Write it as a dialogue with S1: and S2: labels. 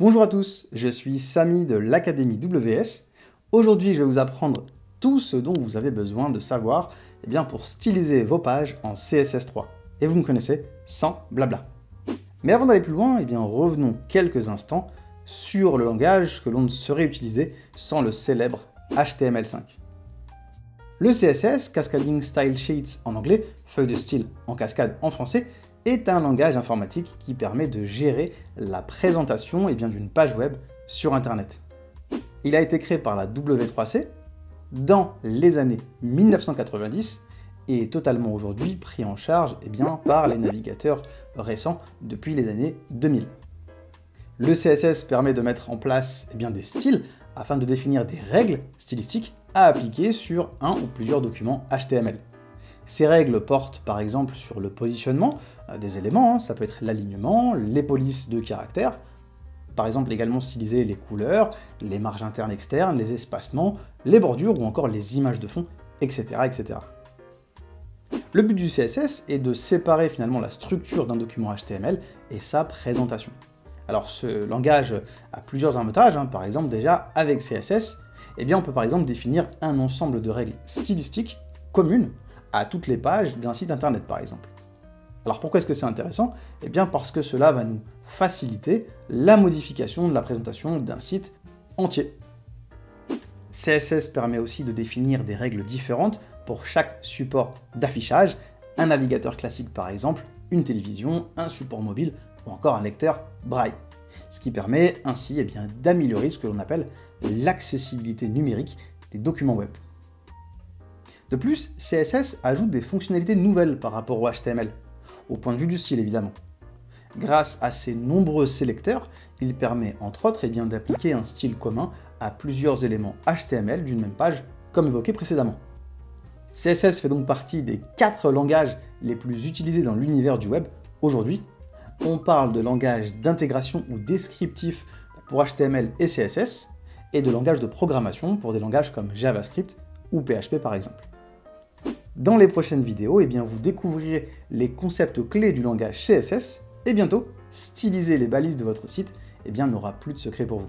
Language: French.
S1: Bonjour à tous, je suis Samy de l'Académie WS. Aujourd'hui, je vais vous apprendre tout ce dont vous avez besoin de savoir pour styliser vos pages en CSS3. Et vous me connaissez, sans blabla. Mais avant d'aller plus loin, revenons quelques instants sur le langage que l'on ne saurait utiliser sans le célèbre HTML5. Le CSS, Cascading Style Sheets en anglais, feuille de style en cascade en français, est un langage informatique qui permet de gérer la présentation d'une page web sur Internet. Il a été créé par la W3C dans les années 1990 et est totalement aujourd'hui pris en charge par les navigateurs récents depuis les années 2000. Le CSS permet de mettre en place des styles afin de définir des règles stylistiques à appliquer sur un ou plusieurs documents HTML. Ces règles portent par exemple sur le positionnement des éléments, ça peut être l'alignement, les polices de caractères, par exemple également styliser les couleurs, les marges internes externes, les espacements, les bordures ou encore les images de fond, etc. etc. Le but du CSS est de séparer finalement la structure d'un document HTML et sa présentation. Alors ce langage a plusieurs avantages, par exemple déjà avec CSS, on peut par exemple définir un ensemble de règles stylistiques communes à toutes les pages d'un site internet par exemple. Alors pourquoi est-ce que c'est intéressant? Parce que cela va nous faciliter la modification de la présentation d'un site entier. CSS permet aussi de définir des règles différentes pour chaque support d'affichage, un navigateur classique par exemple, une télévision, un support mobile ou encore un lecteur braille. Ce qui permet ainsi d'améliorer ce que l'on appelle l'accessibilité numérique des documents web. De plus, CSS ajoute des fonctionnalités nouvelles par rapport au HTML, au point de vue du style évidemment. Grâce à ses nombreux sélecteurs, il permet entre autres d'appliquer un style commun à plusieurs éléments HTML d'une même page, comme évoqué précédemment. CSS fait donc partie des 4 langages les plus utilisés dans l'univers du web aujourd'hui. On parle de langage d'intégration ou descriptif pour HTML et CSS, et de langage de programmation pour des langages comme JavaScript ou PHP par exemple. Dans les prochaines vidéos, vous découvrirez les concepts clés du langage CSS, et bientôt, styliser les balises de votre site n'aura plus de secret pour vous.